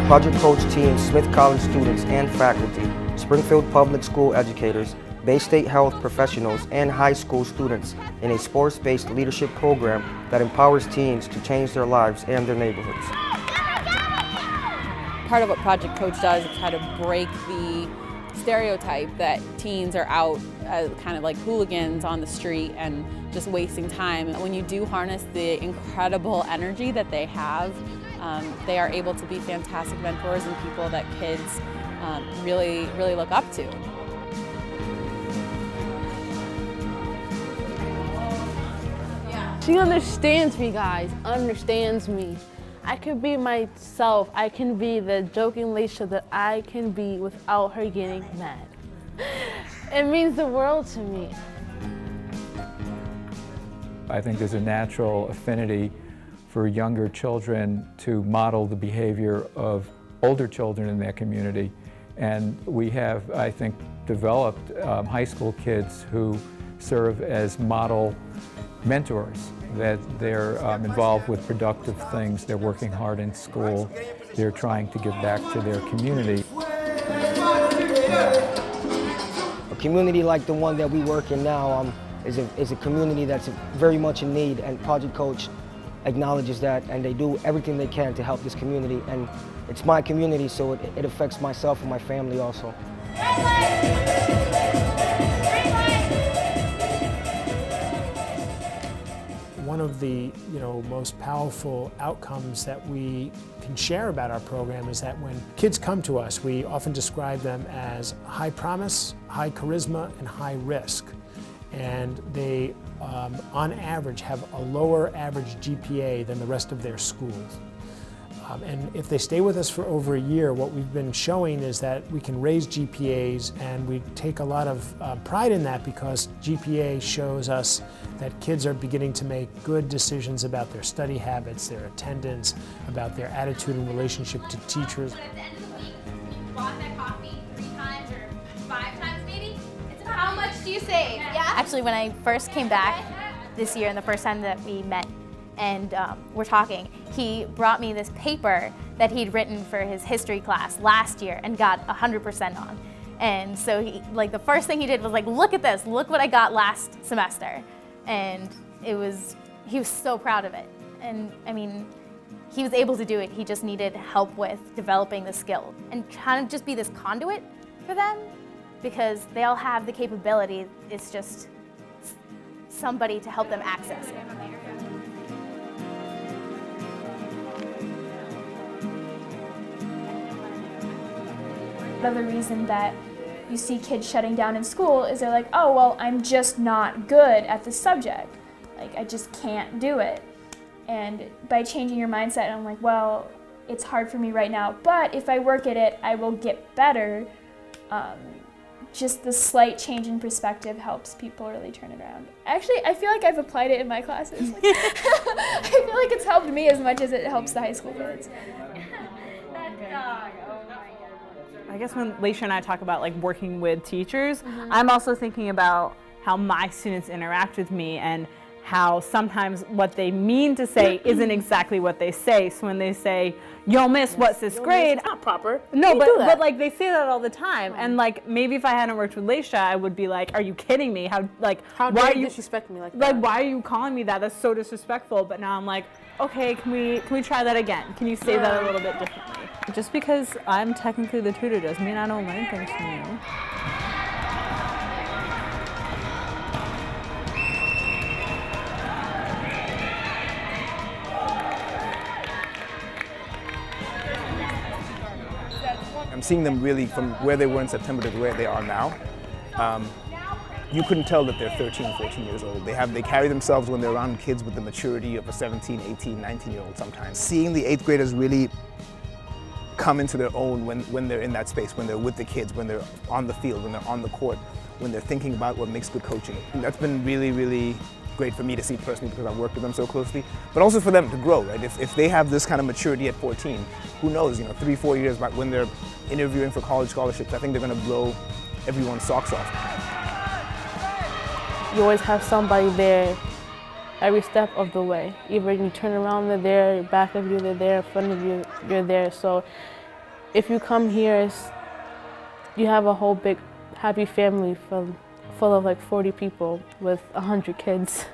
Project Coach teams Smith College students and faculty, Springfield public school educators, Bay State health professionals, and high school students in a sports-based leadership program that empowers teens to change their lives and their neighborhoods. Part of what Project Coach does is try to break the stereotype that teens are out as kind of like hooligans on the street and just wasting time. When you do harness the incredible energy that they have, they are able to be fantastic mentors and people that kids really look up to. She understands me, guys, understands me. I can be myself. I can be the joking Leisha that I can be without her getting mad. It means the world to me. I think there's a natural affinity for younger children to model the behavior of older children in their community. And we have, I think, developed high school kids who serve as model mentors, that they're involved with productive things, they're working hard in school, they're trying to give back to their community. A community like the one that we work in now is a community that's very much in need, and Project Coach acknowledges that, and they do everything they can to help this community. And it's my community, so it affects myself and my family also. One of the most powerful outcomes that we can share about our program is that when kids come to us, we often describe them as high promise, high charisma, and high risk. And they, on average, have a lower average GPA than the rest of their schools. And if they stay with us for over a year, what we've been showing is that we can raise GPAs, and we take a lot of pride in that because GPA shows us that kids are beginning to make good decisions about their study habits, their attendance, about their attitude and relationship to teachers. But at the end of the week, you bought that coffee 3 times or 5 times maybe, it's about how much do you save, yeah? Actually, when I first came back this year and the first time that we met, and we're talking, he brought me this paper that he'd written for his history class last year and got 100% on. And so the first thing he did was look at this, look what I got last semester. And he was so proud of it. And I mean, he was able to do it. He just needed help with developing the skill and kind of just be this conduit for them, because they all have the capability. It's just somebody to help them access it. Another reason that you see kids shutting down in school is they're like, oh, well, I'm just not good at the subject. I just can't do it. And by changing your mindset, I'm like, well, it's hard for me right now, but if I work at it, I will get better. Just the slight change in perspective helps people really turn it around. Actually, I feel like I've applied it in my classes. I feel like it's helped me as much as it helps the high school kids. I guess when Leisha and I talk about working with teachers, I'm also thinking about how my students interact with me and how sometimes what they mean to say isn't exactly what they say. So when they say, yo miss, what's this grade? It's not proper. No, but they say that all the time. And maybe if I hadn't worked with Leisha, I would be like, are you kidding me? How why are you disrespecting me like that? Why are you calling me that? That's so disrespectful. But now I'm like, okay, can we try that again? Can you say that a little bit differently? Just because I'm technically the tutor doesn't mean I don't learn things from you. I'm seeing them really from where they were in September to where they are now. You couldn't tell that they're 13, 14 years old. They carry themselves when they're around kids with the maturity of a 17, 18, 19-year-old sometimes. Seeing the 8th graders really come into their own when they're in that space, when they're with the kids, when they're on the field, when they're on the court, when they're thinking about what makes good coaching. And that's been really, really great for me to see personally because I've worked with them so closely, but also for them to grow, right? If they have this kind of maturity at 14, who knows, 3, 4 years back when they're interviewing for college scholarships, I think they're going to blow everyone's socks off. You always have somebody there every step of the way. Either you turn around, they're there, back of you, they're there, in front of you, you're there. So if you come here, you have a whole big happy family full of like 40 people with 100 kids.